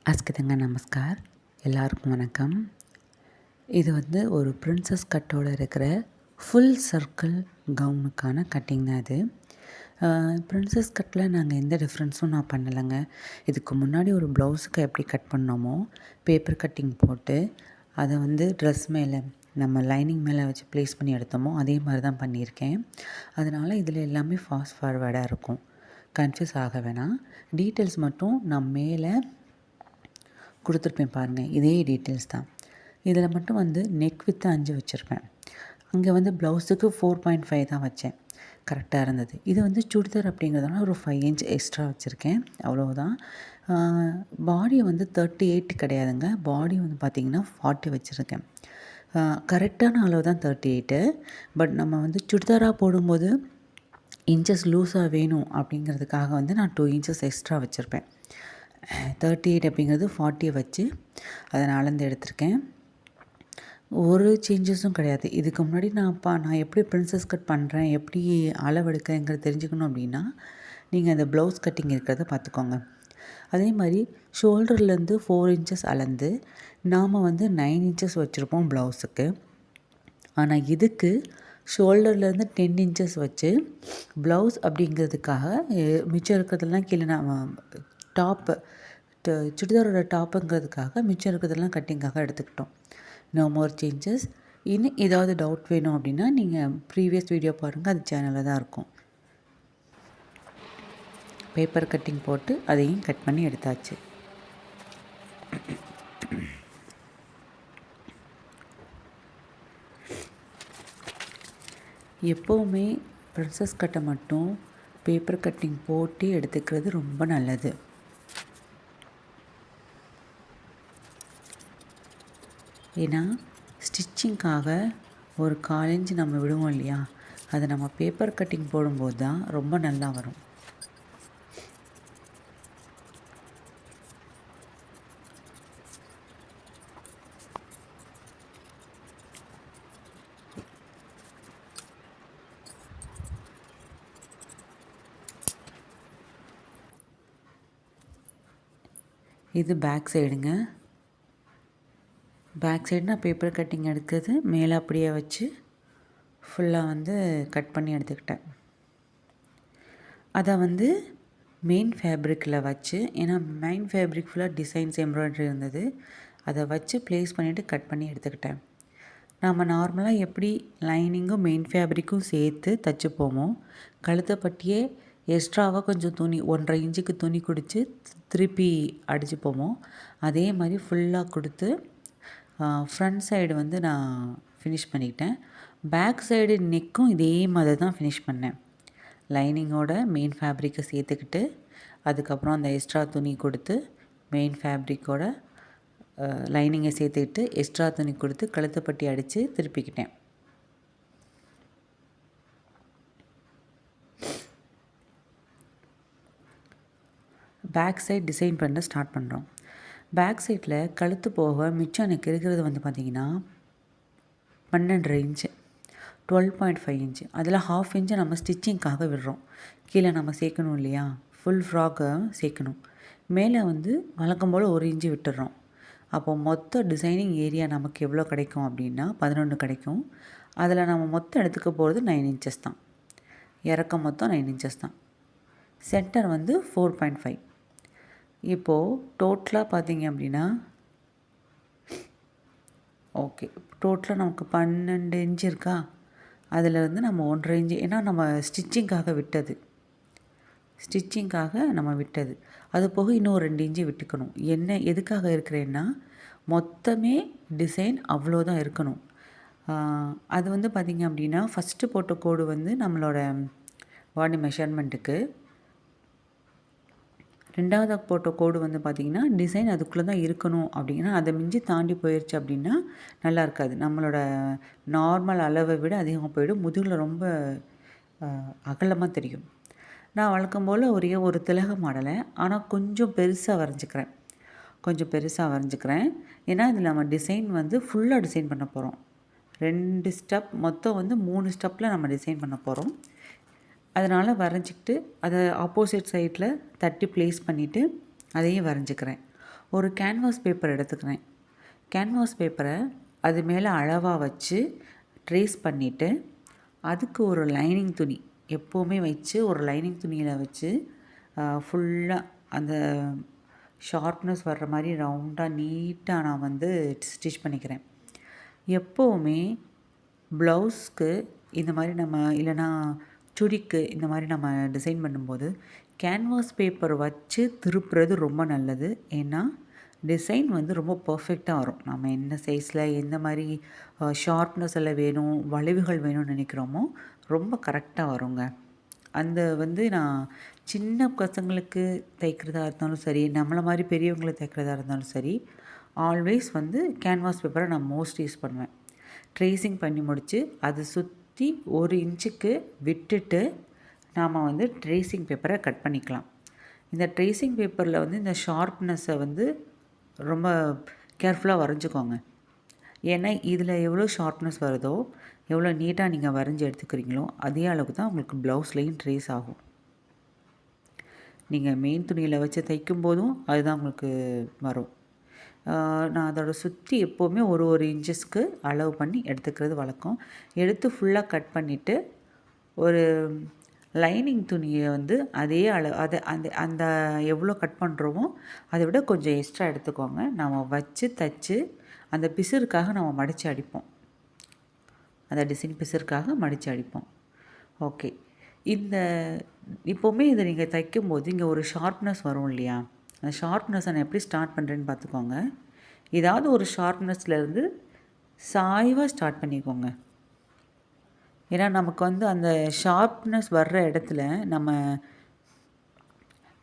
அஸ்கிதங்க நமஸ்கார். எல்லாருக்கும் வணக்கம். இது வந்து ஒரு பிரின்சஸ் கட்டோடு இருக்கிற ஃபுல் சர்க்கிள் கவுனுக்கான கட்டிங் தான் இது. பிரின்சஸ் கட்டில் நாங்கள் எந்த டிஃப்ரென்ஸும் நான் பண்ணலைங்க. இதுக்கு முன்னாடி ஒரு ப்ளவுஸுக்கு எப்படி கட் பண்ணோமோ பேப்பர் கட்டிங் போட்டு அதை வந்து ட்ரெஸ் மேலே நம்ம லைனிங் மேலே வச்சு ப்ளேஸ் பண்ணி எடுத்தோமோ அதே மாதிரி தான் பண்ணியிருக்கேன். அதனால் இதில் எல்லாமே ஃபாஸ்ட் ஃபார்வேர்டாக இருக்கும். கன்ஃபியூஸ் ஆக வேணாம். டீட்டெயில்ஸ் மட்டும் நான் மேலே கொடுத்துருப்பேன் பாருங்கள், இதே டீட்டெயில்ஸ் தான். இதில் மட்டும் வந்து நெக் வித்து 5 வச்சுருப்பேன். அங்கே வந்து ப்ளவுஸுக்கு 4.5 தான் வச்சேன். கரெக்டாக இருந்தது. இது வந்து சுடிதார் அப்படிங்கிறதுனால ஒரு 5 இன்ச் எக்ஸ்ட்ரா வச்சுருக்கேன், அவ்வளோதான். பாடி வந்து 38 கிடையாதுங்க. பாடி வந்து பார்த்திங்கன்னா 40 வச்சுருக்கேன். கரெக்டான அளவு தான் 38. பட் நம்ம வந்து சுடிதாராக போடும்போது இன்ச்சஸ் லூஸாக வேணும் அப்படிங்கிறதுக்காக வந்து நான் 2 இன்ச்சஸ் எக்ஸ்ட்ரா வச்சுருப்பேன். 38 அப்படிங்கிறது 40 வச்சு அதை நான் அளந்து எடுத்திருக்கேன். ஒரு சேஞ்சஸும் கிடையாது. இதுக்கு முன்னாடி நான் எப்படி பிரின்சஸ் கட் பண்ணுறேன், எப்படி அளவெடுக்கிறேங்கிறது தெரிஞ்சுக்கணும் அப்படின்னா நீங்கள் அந்த ப்ளவுஸ் கட்டிங் இருக்கிறத பார்த்துக்கோங்க. அதே மாதிரி ஷோல்டர்லேருந்து 4 இன்ச்சஸ் அளந்து நாம் வந்து 9 இன்ச்சஸ் வச்சுருப்போம் ப்ளவுஸுக்கு. ஆனால் இதுக்கு ஷோல்டர்லேருந்து 10 இன்ச்சஸ் வச்சு ப்ளவுஸ் அப்படிங்கிறதுக்காக மிச்சம் இருக்கிறதெல்லாம் கீழே நான் டாப்பு சுடிதாரோட டாப்புங்கிறதுக்காக மிச்சம் இருக்கிறதெல்லாம் கட்டிங்காக எடுத்துக்கிட்டோம். No more changes. இன்னும் ஏதாவது டவுட் வேணும் அப்படின்னா நீங்கள் ப்ரீவியஸ் வீடியோ பாருங்கள், அது சேனலில் தான் இருக்கும். பேப்பர் கட்டிங் போட்டு அதையும் கட் பண்ணி எடுத்தாச்சு. எப்போவுமே ப்ரின்சஸ் கட்டை மட்டும் பேப்பர் கட்டிங் போட்டு எடுத்துக்கிறது ரொம்ப நல்லது. ஏன்னா ஸ்டிச்சிங்காக ஒரு 1/4 இன்ச் நம்ம விடுவோம் இல்லையா, அதை நம்ம பேப்பர் கட்டிங் போடும்போது தான் ரொம்ப நல்லா வரும். இது பேக் சைடுங்க. பேக் சைடு நான் பேப்பர் கட்டிங் எடுக்கிறது மேலே அப்படியே வச்சு ஃபுல்லாக வந்து கட் பண்ணி எடுத்துக்கிட்டேன். அதை வந்து மெயின் ஃபேப்ரிக்கில் வச்சு, ஏன்னா மெயின் ஃபேப்ரிக் ஃபுல்லாக டிசைன்ஸ் எம்ப்ராய்டரி இருந்தது, அதை வச்சு ப்ளேஸ் பண்ணிவிட்டு கட் பண்ணி எடுத்துக்கிட்டேன். நம்ம நார்மலாக எப்படி லைனிங்கும் மெயின் ஃபேப்ரிக்கும் சேர்த்து தைச்சிப்போமோ, கழுத்தை பட்டியே எக்ஸ்ட்ராவாக கொஞ்சம் துணி 1.5 இன்ச்சுக்கு துணி கொடுத்து திருப்பி அடிச்சுப்போமோ அதே மாதிரி ஃபுல்லாக கொடுத்து ஃப்ரண்ட் சைடு வந்து நான் ஃபினிஷ் பண்ணிக்கிட்டேன். பேக் சைடு நெக்கும் இதே மாதிரி தான் ஃபினிஷ் பண்ணேன். லைனிங்கோட மெயின் ஃபேப்ரிக்கை சேர்த்துக்கிட்டு அதுக்கப்புறம் அந்த எக்ஸ்ட்ரா துணி கொடுத்து மெயின் ஃபேப்ரிக்கோட லைனிங்கை சேர்த்துக்கிட்டு எக்ஸ்ட்ரா துணி கொடுத்து கழுத்துப்பட்டி அடித்து திருப்பிக்கிட்டேன். பேக் சைட் டிசைன் பண்ண ஸ்டார்ட் பண்ணுறோம். பேக் சைடில் கழுத்து போக மிச்சம் எனக்கு இருக்கிறது வந்து பார்த்திங்கன்னா 12.5 இன்ச்சு, 12.5 இன்ச்சு. அதில் 1/2 இன்ச்சு நம்ம ஸ்டிச்சிங்க்காக விடுறோம். கீழே நம்ம சேர்க்கணும் இல்லையா, ஃபுல் ஃப்ராக்கை சேர்க்கணும். மேலே வந்து வழக்கம் போல் 1 இன்ச்சு விட்டுடுறோம். அப்போது மொத்த டிசைனிங் ஏரியா நமக்கு எவ்வளோ கிடைக்கும் அப்படின்னா 11 கிடைக்கும். அதில் நம்ம மொத்தம் எடுத்துக்க போகிறது 9 இன்ச்சஸ் தான். இறக்கம் மொத்தம் 9 இன்ச்சஸ் தான். சென்டர் வந்து 4.5. இப்போது டோட்டலாக பார்த்திங்க அப்படின்னா ஓகே, டோட்டலாக நமக்கு 12 இன்ச்சு இருக்கா. அதில் வந்து நம்ம 1.5 இன்ச்சு, ஏன்னா நம்ம ஸ்டிச்சிங்காக விட்டது அது போக இன்னும் 2 இன்ச்சு விட்டுக்கணும். என்ன எதுக்காக இருக்கிறேன்னா மொத்தமே டிசைன் அவ்வளோதான் இருக்கணும். அது வந்து பார்த்திங்க அப்படின்னா ஃபஸ்ட்டு போட்ட கோடு வந்து நம்மளோட பாடி மெஷர்மெண்ட்டுக்கு, 2வது போட்ட கோடு வந்து பார்த்திங்கன்னா டிசைன் அதுக்குள்ளே தான் இருக்கணும். அப்படிங்கன்னா அதை மிஞ்சி தாண்டி போயிடுச்சு அப்படின்னா நல்லா இருக்காது. நம்மளோட நார்மல் அளவை விட அதிகமாக போயிடும், முதுகில் ரொம்ப அகலமாக தெரியும். நான் வழக்கம் போல் ஒரே ஒரு திலக மாடலை ஆனால் கொஞ்சம் பெருசாக வரைஞ்சிக்கிறேன். ஏன்னா இதில் நம்ம டிசைன் வந்து ஃபுல்லாக டிசைன் பண்ண போகிறோம். 2 ஸ்டெப், மொத்தம் வந்து 3 ஸ்டெப்பில் நம்ம டிசைன் பண்ண போகிறோம். அதனால் வரைஞ்சிக்கிட்டு அதை ஆப்போசிட் சைடில் தட்டி ப்ளேஸ் பண்ணிவிட்டு அதையும் வரைஞ்சிக்கிறேன். ஒரு கேன்வாஸ் பேப்பர் எடுத்துக்கிறேன். கேன்வாஸ் பேப்பரை அது மேலே அளவாக வச்சு ட்ரேஸ் பண்ணிவிட்டு அதுக்கு ஒரு லைனிங் துணி எப்போவுமே வச்சு ஒரு லைனிங் துணியில் வச்சு ஃபுல்லாக அந்த ஷார்ப்னஸ் வர்ற மாதிரி ரவுண்டாக நீட்டாக நான் வந்து ஸ்டிச் பண்ணிக்கிறேன். எப்போவுமே ப்ளவுஸ்க்கு இந்த மாதிரி நம்ம இல்லைனா சுடிக்கு இந்த மாதிரி நம்ம டிசைன் பண்ணும்போது கேன்வாஸ் பேப்பர் வச்சு திருப்புறது ரொம்ப நல்லது. ஏன்னா டிசைன் வந்து ரொம்ப பர்ஃபெக்டாக வரும். நம்ம என்ன சைஸில் எந்த மாதிரி ஷார்ப்னஸ் எல்லாம் வேணும், வளைவுகள் வேணும்னு நினைக்கிறோமோ ரொம்ப கரெக்டாக வருங்க. அந்த வந்து நான் சின்ன பசங்களுக்கு தைக்கிறதா இருந்தாலும் சரி, நம்மளை மாதிரி பெரியவங்களுக்கு தைக்கிறதா இருந்தாலும் சரி, ஆல்வேஸ் வந்து கேன்வாஸ் பேப்பரை நான் மோஸ்ட் யூஸ் பண்ணுவேன். ட்ரேசிங் பண்ணி முடித்து அதை சுற்றி 1 இன்ச்சுக்கு விட்டுட்டு நாம் வந்து ட்ரேசிங் பேப்பரை கட் பண்ணிக்கலாம். இந்த ட்ரேசிங் பேப்பரில் வந்து இந்த ஷார்ப்னஸை வந்து ரொம்ப கேர்ஃபுல்லாக வரைஞ்சிக்கோங்க. ஏன்னா இதில் எவ்வளோ ஷார்ப்னஸ் வருதோ, எவ்வளோ நீட்டாக நீங்கள் வரைஞ்சி எடுத்துக்கிறீங்களோ அதே அளவுக்கு தான் உங்களுக்கு ப்ளவுஸ்லேயும் ட்ரேஸ் ஆகும். நீங்கள் மெயின் துணியில் வச்சு தைக்கும் போதும் அதுதான் உங்களுக்கு வரும். நான் அதோட சுற்றி எப்போவுமே ஒரு இன்ச்சஸ்க்கு அளவு பண்ணி எடுத்துக்கிறது வழக்கம். எடுத்து ஃபுல்லாக கட் பண்ணிவிட்டு ஒரு லைனிங் துணியை வந்து அதே அளவு அதை அந்த அந்த எவ்வளோ கட் பண்ணுறோமோ அதை விட கொஞ்சம் எக்ஸ்ட்ரா எடுத்துக்கோங்க. நம்ம வச்சு தைச்சு அந்த பிசுறுக்காக நம்ம மடித்து அடிப்போம். அந்த டிசைன் பிசுறுக்காக மடித்து அடிப்போம். ஓகே, இந்த இப்போவுமே இதை நீங்கள் தைக்கும்போது இங்கே ஒரு ஷார்ப்னஸ் வரும் இல்லையா? அந்த ஷார்ப்னஸை நான் எப்படி ஸ்டார்ட் பண்ணுறேன்னு பார்த்துக்கோங்க. ஏதாவது ஒரு ஷார்ப்னஸ்லேருந்து சாய்வாக ஸ்டார்ட் பண்ணிக்கோங்க. ஏன்னா நமக்கு வந்து அந்த ஷார்ப்னஸ் வர்ற இடத்துல நம்ம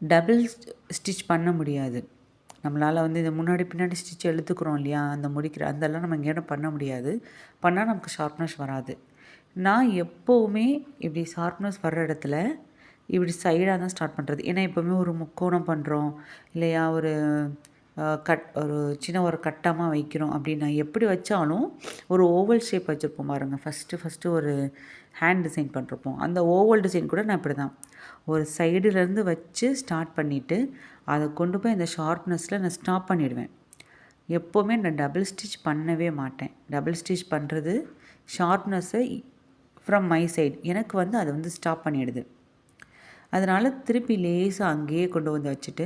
டபுள் ஸ்டிச் பண்ண முடியாது. நம்மளால் வந்து இந்த முன்னாடி பின்னாடி ஸ்டிச் எடுத்துக்கிறோம் இல்லையா, அந்த முடிக்கிற அதெல்லாம் நம்ம எங்கேயும் பண்ண முடியாது. பண்ணால் நமக்கு ஷார்ப்னஸ் வராது. நான் எப்போவுமே இப்படி ஷார்ப்னஸ் வர்ற இடத்துல இப்படி சைடாக தான் ஸ்டார்ட் பண்ணுறது. ஏன்னா எப்போவுமே ஒரு முக்கோணம் பண்ணுறோம் இல்லையா, ஒரு ஒரு சின்ன ஒரு கட்டமாக வைக்கிறோம் அப்படின்னா எப்படி வச்சாலும் ஒரு ஓவல் ஷேப் வச்சுருப்போம் பாருங்கள். ஃபஸ்ட்டு ஒரு ஹேண்ட் டிசைன் பண்ணுறப்போம் அந்த ஓவல் டிசைன் கூட நான் இப்படி தான் ஒரு சைடுலேருந்து வச்சு ஸ்டார்ட் பண்ணிவிட்டு அதை கொண்டு போய் அந்த ஷார்ப்னஸில் நான் ஸ்டாப் பண்ணிவிடுவேன். எப்போவுமே நான் டபுள் ஸ்டிச் பண்ணவே மாட்டேன். டபுள் ஸ்டிச் பண்ணுறது ஷார்ப்னஸை ஃப்ரம் மை சைடு எனக்கு வந்து அதை வந்து ஸ்டாப் பண்ணிடுது. அதனால் திருப்பி லேசாக அங்கேயே கொண்டு வந்து வச்சுட்டு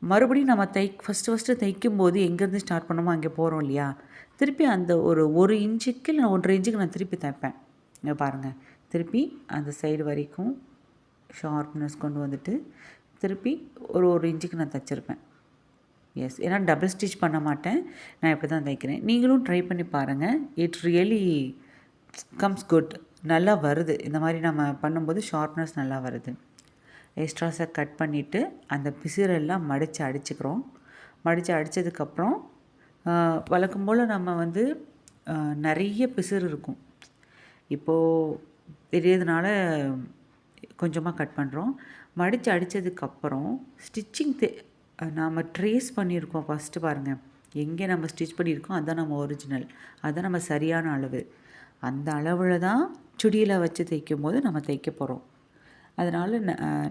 மறுபடியும் நம்ம ஃபஸ்ட்டு தைக்கும்போது எங்கேருந்து ஸ்டார்ட் பண்ணோமோ அங்கே போகிறோம் இல்லையா, திருப்பி அந்த ஒரு இன்ச்சுக்கு இல்லை 1.5 இன்ச்சுக்கு நான் திருப்பி தைப்பேன். இங்கே பாருங்கள், திருப்பி அந்த சைடு வரைக்கும் ஷார்ப்னஸ் கொண்டு வந்துட்டு திருப்பி ஒரு இன்ச்சுக்கு நான் தைச்சிருப்பேன். எஸ், ஏன்னா டபுள் ஸ்டிச் பண்ண மாட்டேன். நான் இப்படி தான் தைக்கிறேன். நீங்களும் ட்ரை பண்ணி பாருங்கள். It really comes good. நல்லா வருது. இந்த மாதிரி நம்ம பண்ணும்போது ஷார்ப்னஸ் நல்லா வருது. எக்ஸ்ட்ராஸை கட் பண்ணிவிட்டு அந்த பிசுரெல்லாம் மடித்து அடிச்சுக்கிறோம். மடித்து அடித்ததுக்கப்புறம் வழக்கம் போல் நம்ம வந்து நிறைய பிசுறு இருக்கும். இப்போது பெரியதுனால கொஞ்சமாக கட் பண்ணுறோம். மடித்து அடித்ததுக்கப்புறம் ஸ்டிச்சிங் நாம் ட்ரேஸ் பண்ணியிருக்கோம். ஃபஸ்ட்டு பாருங்கள், எங்கே நம்ம ஸ்டிச் பண்ணியிருக்கோம் அதுதான் நம்ம ஒரிஜினல், அதுதான் நம்ம சரியான அளவு. அந்த அளவில் தான் சுடியில் வச்சு தைக்கும் போது நம்ம தைக்க போகிறோம். அதனால்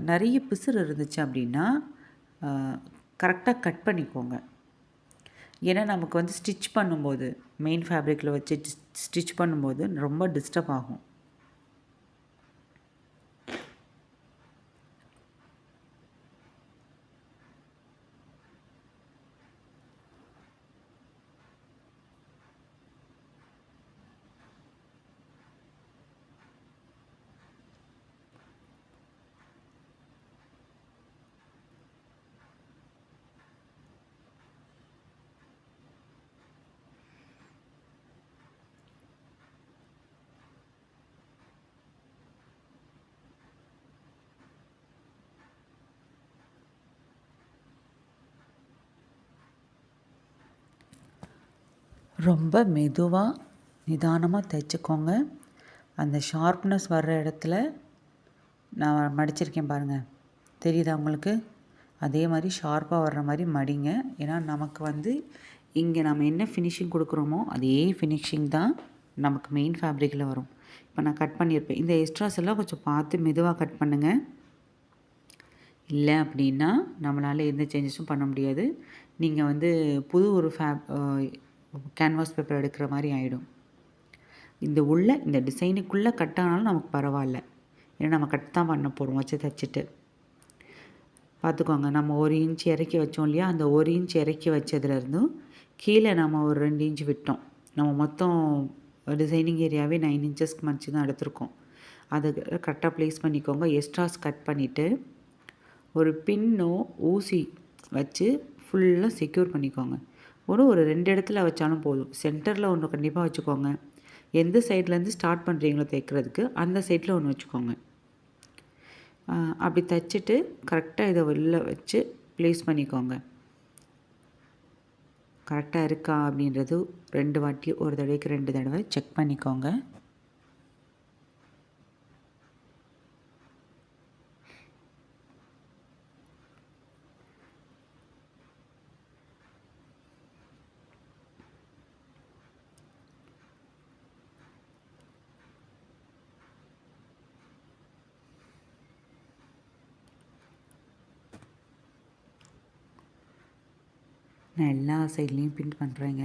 நிறைய பிசுறு இருந்துச்சு அப்படின்னா கரெக்டாக கட் பண்ணிக்கோங்க. ஏன்னா நமக்கு வந்து ஸ்டிச் பண்ணும்போது மெயின் ஃபேப்ரிக்கில் வச்சு ஸ்டிச் பண்ணும்போது ரொம்ப டிஸ்டர்ப் ஆகும். ரொம்ப மெதுவாக நிதானமாக தைச்சிக்கோங்க. அந்த ஷார்ப்னஸ் வர்ற இடத்துல நான் மடிச்சிருக்கேன் பாருங்கள், தெரியுதா உங்களுக்கு? அதே மாதிரி ஷார்ப்பாக வர்ற மாதிரி மடிங்க. ஏன்னா நமக்கு வந்து இங்கே நம்ம என்ன ஃபினிஷிங் கொடுக்குறோமோ அதே ஃபினிஷிங் தான் நமக்கு மெயின் ஃபேப்ரிக்கில் வரும். இப்போ நான் கட் பண்ணியிருப்பேன். இந்த எக்ஸ்ட்ராஸ் எல்லாம் கொஞ்சம் பார்த்து மெதுவாக கட் பண்ணுங்கள், இல்லை அப்படின்னா நம்மளால் எந்த சேஞ்சஸும் பண்ண முடியாது. நீங்கள் வந்து புது ஒரு கேன்வாஸ் பேப்பர் எடுக்கிற மாதிரி ஆகிடும். இந்த டிசைனுக்குள்ளே கட் ஆனாலும் நமக்கு பரவாயில்ல. ஏன்னா நம்ம கட் தான் பண்ண போகிறோம் வச்சு தைச்சிட்டு. பார்த்துக்கோங்க, நம்ம 1 இன்ச் இறக்கி வச்சோம் இல்லையா, அந்த 1 இன்ச் இறக்கி வச்சதுலேருந்தும் கீழே நம்ம ஒரு 2 இன்ச் விட்டோம். நம்ம மொத்தம் டிசைனிங் ஏரியாவே 9 இன்ச்சஸ்க்கு மடிச்சு தான் எடுத்திருக்கோம். அதை கரெக்டாக ப்ளேஸ் பண்ணிக்கோங்க. எக்ஸ்ட்ராஸ் கட் பண்ணிவிட்டு ஒரு பின்னோ ஊசி வச்சு ஃபுல்லாக செக்யூர் பண்ணிக்கோங்க. ஒரு 2 இடத்துல வச்சாலும் போதும். சென்டரில் ஒன்று கண்டிப்பாக வச்சுக்கோங்க. எந்த சைட்லேருந்து ஸ்டார்ட் பண்ணுறீங்களோ தைக்கிறதுக்கு அந்த சைடில் ஒன்று வச்சுக்கோங்க. அப்படி தைச்சிட்டு கரெக்டாக இதை வெளில வச்சு ப்ளேஸ் பண்ணிக்கோங்க. கரெக்டாக இருக்கா அப்படின்றது 2 வாட்டி, ஒரு தடவைக்கு 2 தடவை செக் பண்ணிக்கோங்க. நான் எல்லா சைட்லேயும் பின் பண்ணுறேங்க.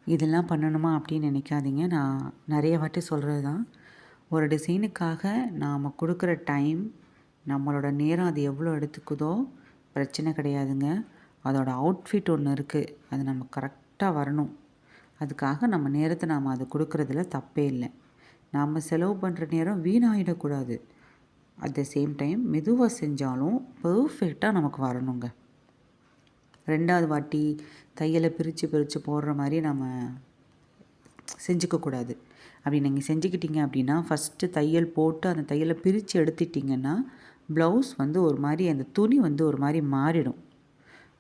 இதெல்லாம் பண்ணணுமா அப்படின்னு நினைக்காதீங்க. நான் நிறைய வாட்டி சொல்கிறது தான். ஒரு டிசைனுக்காக நாம் கொடுக்குற டைம், நம்மளோட நேரம் அது எவ்வளோ எடுத்துக்குதோ பிரச்சனை கிடையாதுங்க. அதோட அவுட்ஃபிட் ஒன்று இருக்குது, அது நம்ம கரெக்டாக வரணும். அதுக்காக நம்ம நேரத்தை நாம் அது கொடுக்குறதுல தப்பே இல்லை. நாம் செலவு பண்ணுற நேரம் வீணாகிடக்கூடாது. அட் த சேம் டைம் மெதுவாக செஞ்சாலும் பர்ஃபெக்டாக நமக்கு வரணுங்க. 2வது வாட்டி தையலை பிரித்து போடுற மாதிரி நம்ம செஞ்சுக்கக்கூடாது. அப்படி நீங்கள் செஞ்சுக்கிட்டீங்க அப்படின்னா, ஃபஸ்ட்டு தையல் போட்டு அந்த தையலை பிரித்து எடுத்துட்டிங்கன்னா ப்ளவுஸ் வந்து ஒரு மாதிரி, அந்த துணி வந்து ஒரு மாதிரி மாறிடும்.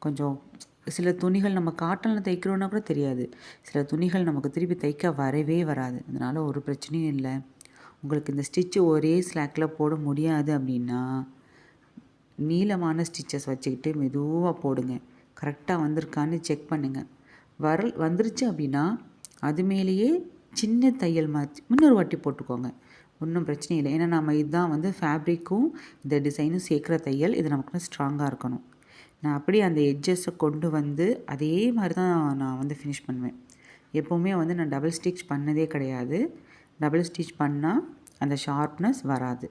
கொஞ்சம் சில துணிகள் நம்ம காட்டனில் தைக்கிறோன்னா கூட தெரியாது. சில துணிகள் நமக்கு திருப்பி தைக்க வரவே வராது. அதனால் ஒரு பிரச்சனையும் இல்லை. உங்களுக்கு இந்த ஸ்டிச்சு ஒரே ஸ்லாக்கில் போட முடியாது அப்படின்னா நீளமான ஸ்டிச்சஸ் வச்சுக்கிட்டு மெதுவாக போடுங்க. கரெக்டாக வந்திருக்கான்னு செக் பண்ணுங்கள். வந்துருச்சு அப்படின்னா அது மேலேயே சின்ன தையல் மாற்றி இன்னொரு வாட்டி போட்டுக்கோங்க. ஒன்றும் பிரச்சனை இல்லை. ஏன்னா நம்ம இதுதான் வந்து ஃபேப்ரிக்கும் இந்த டிசைனும் சேர்க்குற தையல். இது நமக்கு ஸ்ட்ராங்காக இருக்கணும். நான் அப்படியே அந்த எட்ஜஸை கொண்டு வந்து அதே மாதிரி தான் நான் வந்து ஃபினிஷ் பண்ணுவேன். எப்போவுமே வந்து நான் டபுள் ஸ்டிச் பண்ணதே கிடையாது. டபுள் ஸ்டிச் பண்ணால் அந்த ஷார்ப்னஸ் வராது.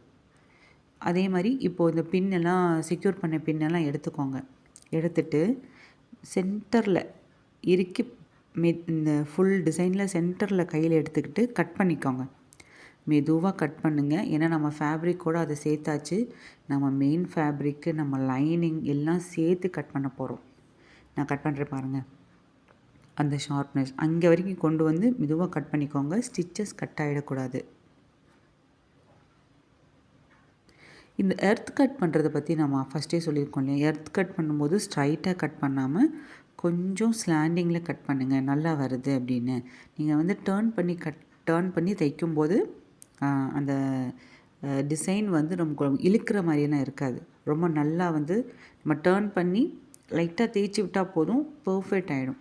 அதே மாதிரி இப்போது இந்த பின்னெல்லாம் செக்யூர் பண்ண பின்னெல்லாம் எடுத்துக்கோங்க. எடுத்துட்டு சென்டரில் இறுக்கி இந்த ஃபுல் டிசைனில் சென்டரில் கையில் எடுத்துக்கிட்டு கட் பண்ணிக்கோங்க. மெதுவாக கட் பண்ணுங்கள். ஏன்னா நம்ம ஃபேப்ரிக்கோடு அதை சேர்த்தாச்சு. நம்ம மெயின் ஃபேப்ரிக்கு, நம்ம லைனிங் எல்லாம் சேர்த்து கட் பண்ண போகிறோம். நான் கட் பண்ணுறேன் பாருங்கள். அந்த ஷார்ப்னஸ் அங்கே வரைக்கும் கொண்டு வந்து மெதுவாக கட் பண்ணிக்கோங்க. ஸ்டிச்சஸ் கட் ஆகிடக்கூடாது. இந்த எர்த் கட் பண்ணுறதை பற்றி நம்ம ஃபஸ்ட்டே சொல்லியிருக்கோம் இல்லையா. எர்த் கட் பண்ணும்போது ஸ்ட்ரைட்டாக கட் பண்ணாமல் கொஞ்சம் ஸ்லாண்டிங்கில் கட் பண்ணுங்கள், நல்லா வருது அப்படின்னு. நீங்கள் வந்து டேர்ன் பண்ணி தைக்கும்போது அந்த டிசைன் வந்து நமக்கு இழுக்கிற மாதிரியெல்லாம் இருக்காது. ரொம்ப நல்லா வந்து நம்ம டேர்ன் பண்ணி லைட்டாக தேய்ச்சி விட்டால் போதும், பர்ஃபெக்ட் ஆகிடும்.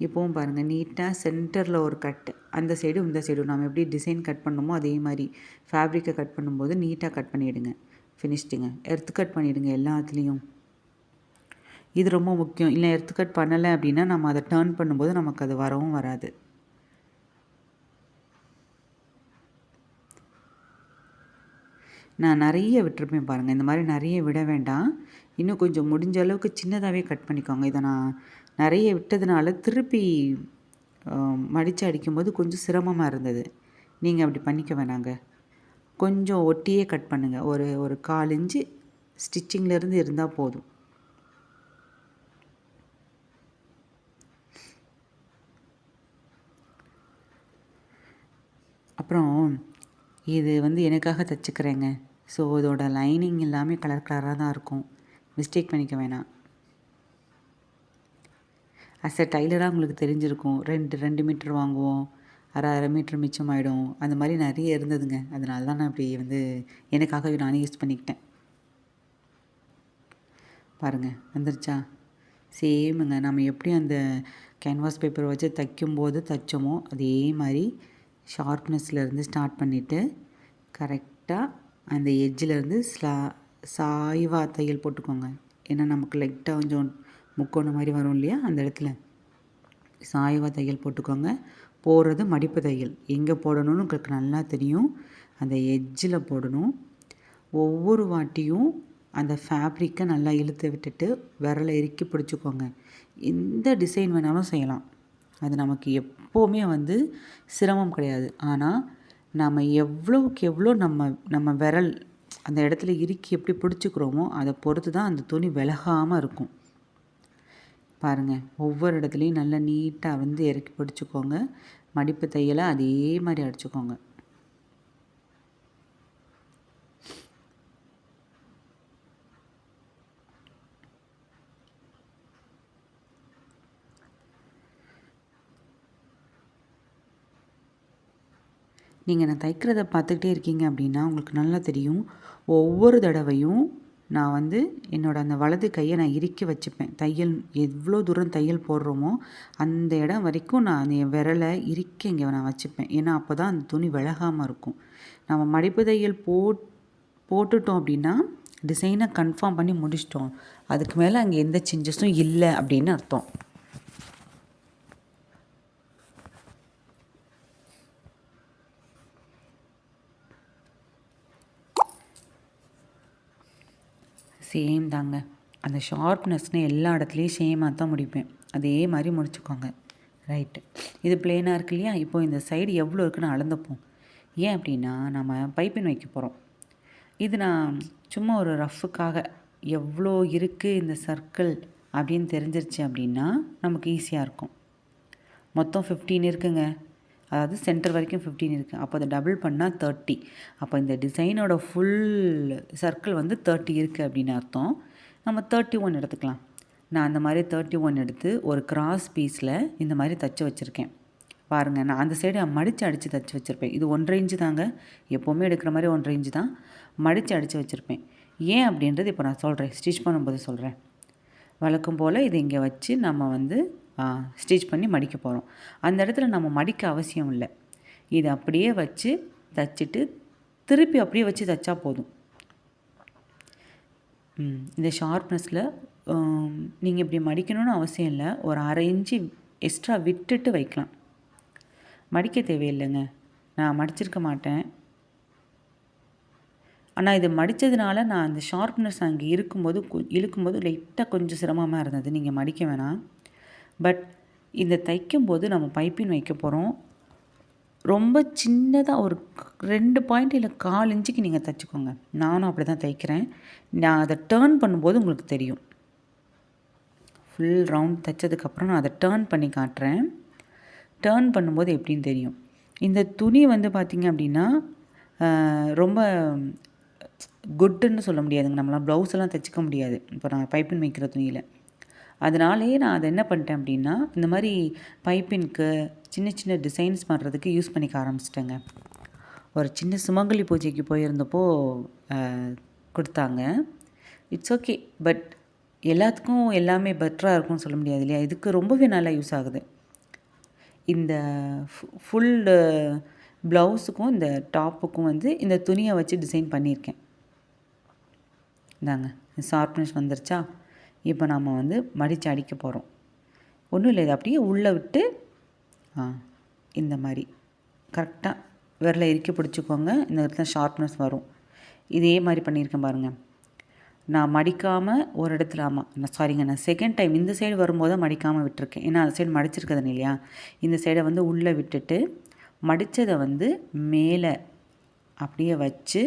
இப்போவும் பாருங்கள், நீட்டாக சென்டரில் ஒரு கட், அந்த சைடும் இந்த சைடும் நம்ம எப்படி டிசைன் கட் பண்ணணுமோ அதே மாதிரி ஃபேப்ரிக்கை கட் பண்ணும்போது நீட்டாக கட் பண்ணிவிடுங்க. ஃபினிஷ்டுங்க. எர்த் கட் பண்ணிவிடுங்க எல்லாத்துலேயும். இது ரொம்ப முக்கியம். இல்லை எர்த் கட் பண்ணலை அப்படின்னா நம்ம அதை டேர்ன் பண்ணும்போது நமக்கு அது வரவும் வராது. நான் நிறைய விட்டுருப்பேன் பாருங்கள். இந்த மாதிரி நிறைய விட வேண்டாம். இன்னும் கொஞ்சம் முடிஞ்ச அளவுக்கு சின்னதாகவே கட் பண்ணிக்கோங்க. இதை நான் நிறைய விட்டதுனால திருப்பி மடித்து அடிக்கும்போது கொஞ்சம் சிரமமாக இருந்தது. நீங்கள் அப்படி பண்ணிக்க வேணாங்க. கொஞ்சம் ஒட்டியே கட் பண்ணுங்கள். ஒரு 1/4 இன்ச்சு ஸ்டிச்சிங்லேருந்து இருந்தால் போதும். அப்புறம் இது வந்து எனக்காக தைச்சிக்கிறேங்க. ஸோ இதோட லைனிங் எல்லாமே கலர் கலராக தான் இருக்கும். மிஸ்டேக் பண்ணிக்க வேணாம். அஸ் அ டைலராக உங்களுக்கு தெரிஞ்சிருக்கும். 2 மீட்டர் வாங்குவோம், அரை மீட்டர் மிச்சமாயிடும். அந்த மாதிரி நிறைய இருந்ததுங்க. அதனால தான் நான் இப்படி வந்து எனக்காக நானே யூஸ் பண்ணிக்கிட்டேன். பாருங்கள், வந்துருச்சா? சேமுங்க. நம்ம எப்படி அந்த கேன்வாஸ் பேப்பர் வச்சு தைக்கும்போது தைச்சோமோ அதே மாதிரி ஷார்ப்னஸ்லேருந்து ஸ்டார்ட் பண்ணிவிட்டு கரெக்டாக அந்த எட்ஜிலேருந்து சாய்வாக தையல் போட்டுக்கோங்க. ஏன்னா நமக்கு லைட்டாக கொஞ்சம் முக்கோணம் மாதிரி வரும் இல்லையா, அந்த இடத்துல சாய்வாக தையல் போட்டுக்கோங்க. போடுறது மடிப்பு தையல். எங்கே போடணும்னு உங்களுக்கு நல்லா தெரியும். அந்த எட்ஜில் போடணும். ஒவ்வொரு வாட்டியும் அந்த ஃபேப்ரிக்கை நல்லா இழுத்து விட்டுட்டு விரலை இறுக்கி பிடிச்சிக்கோங்க. எந்த டிசைன் வேணாலும் செய்யலாம். அது நமக்கு எப்போவுமே வந்து சிரமம் கிடையாது. ஆனால் நம்ம எவ்வளோக்கு எவ்வளோ நம்ம விரல் அந்த இடத்துல இறுக்கி எப்படி பிடிச்சிக்கிறோமோ அதை பொறுத்து தான் அந்த துணி விலகாமல் இருக்கும். பாருங்கள், ஒவ்வொரு இடத்துலையும் நல்லா நீட்டாக வந்து இறக்கி பிடிச்சிக்கோங்க. மடிப்பு தையலை அதே மாதிரி அடிச்சுக்கோங்க. நீங்கள் நான் தைக்கிறத பார்த்துக்கிட்டே இருக்கீங்க அப்படின்னா உங்களுக்கு நல்லா தெரியும். ஒவ்வொரு தடவையும் நான் வந்து என்னோடய அந்த வலது கையை நான் இறுக்கி வச்சுப்பேன். தையல் எவ்வளோ தூரம் தையல் போடுறோமோ அந்த இடம் வரைக்கும் நான் என் விரலை இறுக்கி இங்கே நான் வச்சுப்பேன். ஏன்னா அப்போ தான் அந்த துணி விலகாமல் இருக்கும். நம்ம மடிப்பு தையல் போட்டுட்டோம் அப்படின்னா டிசைனை கன்ஃபார்ம் பண்ணி முடிச்சிட்டோம். அதுக்கு மேலே அங்கே எந்த சேஞ்சஸும் இல்லை அப்படின்னு அர்த்தம். சேம் தாங்க. அந்த ஷார்ப்னஸ்னு எல்லா இடத்துலையும் சேமாக தான் முடிப்பேன். அதே மாதிரி முடிச்சுக்கோங்க. ரைட்டு. இது பிளெயினாக இருக்கு இல்லையா, இப்போது இந்த சைடு எவ்வளோ இருக்குன்னு அளந்துப்போம். ஏன் அப்படின்னா நம்ம பைப்பின் வைக்க போகிறோம். இது நான் சும்மா ஒரு ரஃப்புக்காக எவ்வளோ இருக்குது இந்த சர்க்கிள் அப்படின்னு தெரிஞ்சிருச்சு அப்படின்னா நமக்கு ஈஸியாக இருக்கும். மொத்தம் 15 இருக்குங்க. அதாவது சென்டர் வரைக்கும் 15 இருக்குது. அப்போ அதை டபுள் பண்ணால் 30. அப்போ இந்த டிசைனோட ஃபுல் சர்க்கிள் வந்து 30 இருக்குது அப்படின்னு அர்த்தம். நம்ம 31 எடுத்துக்கலாம். நான் அந்த மாதிரி 31 எடுத்து ஒரு கிராஸ் பீஸில் இந்த மாதிரி தைச்சி வச்சுருக்கேன். பாருங்கள், நான் அந்த சைடு மடித்து அடித்து தைச்சி வச்சுருப்பேன். இது 1.5 இன்ச்சு தாங்க. எப்போவுமே எடுக்கிற மாதிரி 1.5 இன்ச்சு தான் மடித்து அடித்து வச்சுருப்பேன். ஏன் அப்படின்றது இப்போ நான் சொல்கிறேன், ஸ்டிச் பண்ணும்போது சொல்கிறேன். வழக்கம் போல் இது இங்கே வச்சு நம்ம வந்து ஸ்டிச் பண்ணி மடிக்க போகிறோம். அந்த இடத்துல நம்ம மடிக்க அவசியம் இல்லை. இதை அப்படியே வச்சு தைச்சிட்டு திருப்பி அப்படியே வச்சு தைச்சா போதும். இந்த ஷார்ப்னஸில் நீங்கள் இப்படி மடிக்கணும்னு அவசியம் இல்லை. ஒரு 1/2 இன்ச்சு எக்ஸ்ட்ரா விட்டுட்டு வைக்கலாம். மடிக்க தேவையில்லைங்க. நான் மடிச்சிருக்க மாட்டேன். ஆனால் இது மடித்ததுனால நான் அந்த ஷார்ப்னஸ் அங்கே இழுக்கும்போது லைட்டாக கொஞ்சம் சிரமமாக இருந்தது. நீங்கள் மடிக்க வேணாம். பட் இந்த தைக்கும்போது நம்ம பைப்பின் வைக்க போகிறோம். ரொம்ப சின்னதாக ஒரு 2 பாயிண்ட் இல்லை 1/4 இன்ச்சுக்கு நீங்கள் தைச்சிக்கோங்க. நானும் அப்படி தான் தைக்கிறேன். நான் அதை டேர்ன் பண்ணும்போது உங்களுக்கு தெரியும். ஃபுல் ரவுண்ட் தைச்சதுக்கப்புறம் நான் அதை டேர்ன் பண்ணி காட்டுறேன். டேர்ன் பண்ணும்போது எப்படின்னு தெரியும். இந்த துணி வந்து பார்த்திங்க அப்படின்னா ரொம்ப குட்டுன்னு சொல்ல முடியாதுங்க. நம்மளாம் ப்ளவுஸ் எல்லாம் தைச்சிக்க முடியாது இப்போ நான் பைப்பின் வைக்கிற துணியில். அதனாலேயே நான் அதை என்ன பண்ணிட்டேன் அப்படின்னா இந்த மாதிரி பைப்பின்க்கு சின்ன சின்ன டிசைன்ஸ் பண்ணுறதுக்கு யூஸ் பண்ணிக்க ஆரம்பிச்சிட்டேங்க. ஒரு சின்ன சுமங்கலி பூஜைக்கு போயிருந்தப்போ கொடுத்தாங்க. It's okay. பட் எல்லாத்துக்கும் எல்லாமே பெட்டராக இருக்கும்னு சொல்ல முடியாது இல்லையா. இதுக்கு ரொம்பவே நல்லா யூஸ் ஆகுது. இந்த ஃபுல் ப்ளவுஸுக்கும் இந்த டாப்புக்கும் வந்து இந்த துணியை வச்சு டிசைன் பண்ணியிருக்கேன். இந்தாங்க, ஷார்ப்னஸ் வந்துருச்சா. இப்போ நம்ம வந்து மடித்து அடிக்க போகிறோம். ஒன்றும் இல்லை, இது அப்படியே உள்ளே விட்டு இந்த மாதிரி கரெக்டாக விரலை இறுக்கி பிடிச்சிக்கோங்க. இந்த இடத்துல ஷார்ப்னஸ் வரும். இதே மாதிரி பண்ணியிருக்கேன் பாருங்கள். நான் மடிக்காமல் ஒரு இடத்துல நான் செகண்ட் டைம் இந்த சைடு வரும்போது தான் மடிக்காமல் விட்டுருக்கேன். ஏன்னா அந்த சைடு மடிச்சிருக்கதுன்னு இல்லையா. இந்த சைடை வந்து உள்ளே விட்டுட்டு மடித்ததை வந்து மேலே அப்படியே வச்சு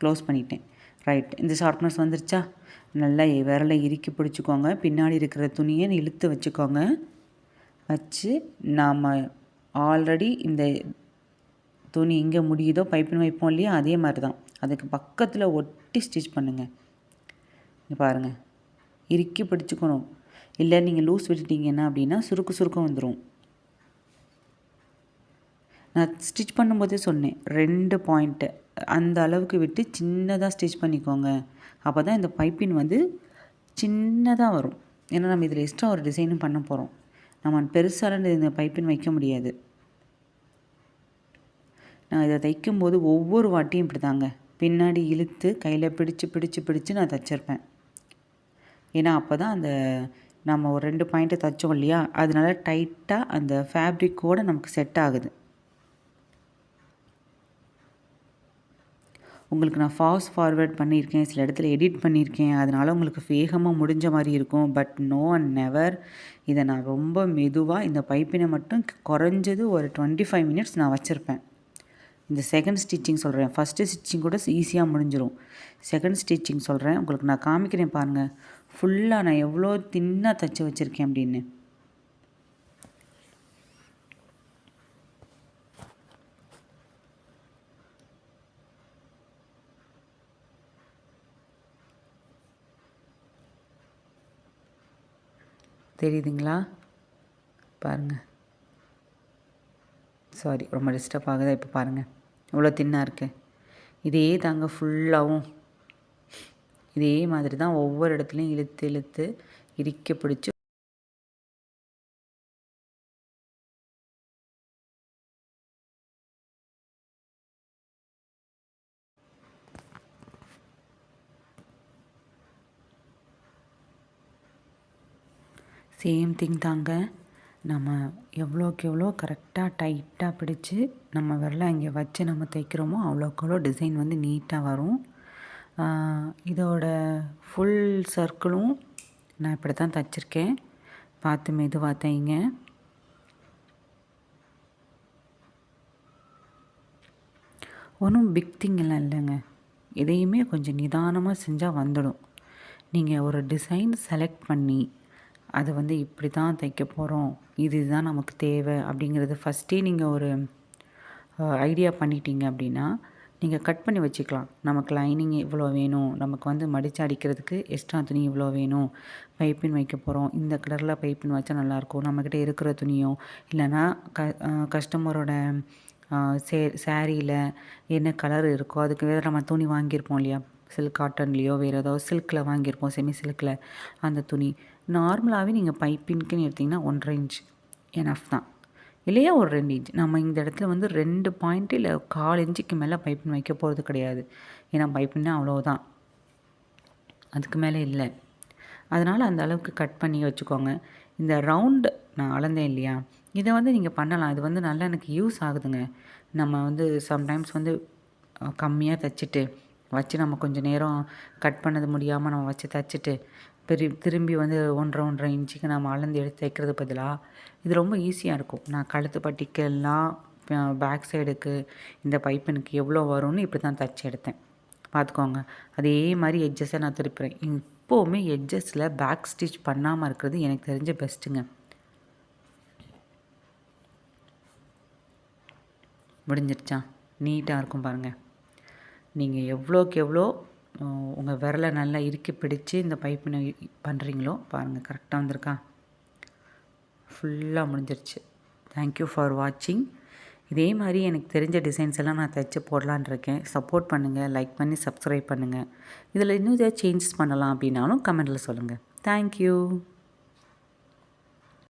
க்ளோஸ் பண்ணிட்டேன். ரைட். இந்த ஷார்ப்னஸ் வந்துருச்சா. நல்லா விரலை இறுக்கி பிடிச்சிக்கோங்க. பின்னாடி இருக்கிற துணியை இழுத்து வச்சுக்கோங்க. வச்சு நாம் ஆல்ரெடி இந்த துணி இங்கே முடியுதோ பைப்பின் வைப்போம் இல்லையா, அதே மாதிரி தான் அதுக்கு பக்கத்தில் ஒட்டி ஸ்டிச் பண்ணுங்கள். பாருங்கள், இறுக்கி பிடிச்சிக்கணும். இல்லை நீங்கள் லூஸ் விட்டுட்டிங்கன்னா அப்படின்னா சுருக்கம் வந்துடும். நான் ஸ்டிச் பண்ணும்போதே சொன்னேன் 2 பாயிண்ட்டு அந்த அளவுக்கு விட்டு சின்னதாக ஸ்டிச் பண்ணிக்கோங்க. அப்போ தான் இந்த பைப்பின் வந்து சின்னதாக வரும். ஏன்னா நம்ம இதில் எக்ஸ்ட்ரா ஒரு டிசைனும் பண்ண போகிறோம். நம்ம பெருசால இந்த பைப்பின் வைக்க முடியாது. நான் இதை தைக்கும்போது ஒவ்வொரு வாட்டியும் இப்படி தாங்க பின்னாடி இழுத்து கையில் பிடிச்சு நான் தைச்சிருப்பேன். ஏன்னா அப்போ தான் அந்த நம்ம ஒரு 2 பாயிண்ட்டு தைச்சோம் இல்லையா, அதனால டைட்டாக அந்த ஃபேப்ரிக்கோடு நமக்கு செட் ஆகுது. உங்களுக்கு நான் ஃபாஸ்ட் ஃபார்வேர்ட் பண்ணியிருக்கேன், சில இடத்துல எடிட் பண்ணியிருக்கேன், அதனால் உங்களுக்கு வேகமாக முடிஞ்ச மாதிரி இருக்கும். But no and never. இதை நான் ரொம்ப மெதுவாக இந்த பைப்பினை மட்டும் குறைஞ்சது ஒரு 25 மினிட்ஸ் நான் வச்சுருப்பேன். இந்த செகண்ட் ஸ்டிச்சிங் சொல்கிறேன். ஃபஸ்ட்டு ஸ்டிச்சிங் கூட ஈஸியாக முடிஞ்சிடும். செகண்ட் ஸ்டிச்சிங் சொல்கிறேன், உங்களுக்கு நான் காமிக்கிறேன் பாருங்கள். ஃபுல்லாக நான் எவ்வளோ தின்னாக தைச்சி வச்சுருக்கேன் அப்படின்னு. தெரியுதுங்களா? பாருங்கள். சாரி, ரொம்ப டிஸ்டர்ப் ஆகுதா? இப்போ பாருங்கள் இவ்வளோ தின்னாக இருக்குது. இதே தாங்க ஃபுல்லாகவும் இதே மாதிரி தான் ஒவ்வொரு இடத்துலையும் இழுத்து இறுக்கி பிடிச்சி சேம் திங் தாங்க. நம்ம எவ்வளோக்கு எவ்வளோ கரெக்டாக டைட்டாக பிடிச்சி நம்ம விரலை இங்கே வச்சு நம்ம தைக்கிறோமோ அவ்வளோக்கு எவ்வளோ டிசைன் வந்து நீட்டாக வரும். இதோட ஃபுல் சர்க்கிளும் நான் இப்படி தான் தைச்சிருக்கேன். பார்த்து மெதுவாக தைங்க. ஒன்றும் பிக் திங் எல்லாம் இல்லைங்க. எதையுமே கொஞ்சம் நிதானமாக செஞ்சால் வந்துடும். நீங்கள் ஒரு டிசைன் செலக்ட் பண்ணி அதை வந்து இப்படி தான் தைக்க போகிறோம், இதுதான் நமக்கு தேவை அப்படிங்கிறது ஃபஸ்ட்டே நீங்கள் ஒரு ஐடியா பண்ணிட்டீங்க அப்படின்னா நீங்கள் கட் பண்ணி வச்சுக்கலாம். நமக்கு லைனிங் இவ்வளோ வேணும், நமக்கு வந்து மடித்து அடிக்கிறதுக்கு எக்ஸ்ட்ரா துணி இவ்வளோ வேணும், பைப்பின் வைக்க போகிறோம், இந்த கலரில் பைப்பின் வச்சா நல்லாயிருக்கும், நம்மக்கிட்ட இருக்கிற துணியோ இல்லைன்னா கஸ்டமரோட சாரியில் என்ன கலர் இருக்கோ அதுக்கு வேறு நம்ம துணி வாங்கியிருப்போம் இல்லையா, சில்க் காட்டன்லேயோ வேறு ஏதாவது சில்கில் வாங்கியிருப்போம், செமி சில்கில், அந்த துணி நார்மலாகவே நீங்கள் பைப்பின்க்குன்னு எடுத்திங்கன்னா 1.5 இன்ச் எனஃப் தான், இல்லையா ஒரு 2 இன்ச். நம்ம இந்த இடத்துல வந்து 2 பாயிண்ட்டு இல்லை 1/4 இன்ச்சுக்கு மேலே பைப்பின் வைக்க போகிறது கிடையாது. ஏன்னா பைப்பின்னா அவ்வளோதான், அதுக்கு மேலே இல்லை. அதனால் அந்த அளவுக்கு கட் பண்ணி வச்சுக்கோங்க. இந்த ரவுண்டு நான் அளந்தேன் இல்லையா, இதை வந்து நீங்கள் பண்ணலாம். இது வந்து நல்லா எனக்கு யூஸ் ஆகுதுங்க. நம்ம வந்து சம்டைம்ஸ் வந்து கம்மியாக தைச்சிட்டு வச்சு நம்ம கொஞ்சம் நேரம் கட் பண்ணது முடியாமல் நம்ம வச்சு தைச்சிட்டு திரும்பி வந்து 1.5 இன்ச்சுக்கு நம்ம அளந்து எடுத்து தைக்கிறது பதிலாக இது ரொம்ப ஈஸியாக இருக்கும். நான் கழுத்து பட்டிக்கெல்லாம் பேக் சைடுக்கு இந்த பைப்பினுக்கு எவ்வளோ வரும்னு இப்படி தான் தைச்சி எடுத்தேன். பார்த்துக்கோங்க. அதே மாதிரி எட்ஜஸை நான் திருப்புறேன். இப்போவுமே எட்ஜஸில் பேக் ஸ்டிச் பண்ணாமல் இருக்கிறது எனக்கு தெரிஞ்ச பெஸ்ட்டுங்க. முடிஞ்சிருச்சா? நீட்டாக இருக்கும் பாருங்கள். நீங்கள் எவ்வளோக்கு எவ்வளோ உங்கள் விரலை நல்லா இறுக்கி பிடிச்சி இந்த பைப்பினை பண்ணுறீங்களோ பாருங்கள், கரெக்டாக வந்திருக்கா? ஃபுல்லாக முடிஞ்சிருச்சு. தேங்க்யூ ஃபார் வாட்சிங். இதே மாதிரி எனக்கு தெரிஞ்ச டிசைன்ஸ் எல்லாம் நான் தைச்சி போடலான் இருக்கேன். சப்போர்ட் பண்ணுங்கள், லைக் பண்ணி சப்ஸ்கிரைப் பண்ணுங்கள். இதில் இன்னும் ஏதாவது சேஞ்சஸ் பண்ணலாம் அப்படின்னாலும் கமெண்ட்டில் சொல்லுங்கள். தேங்க்யூ.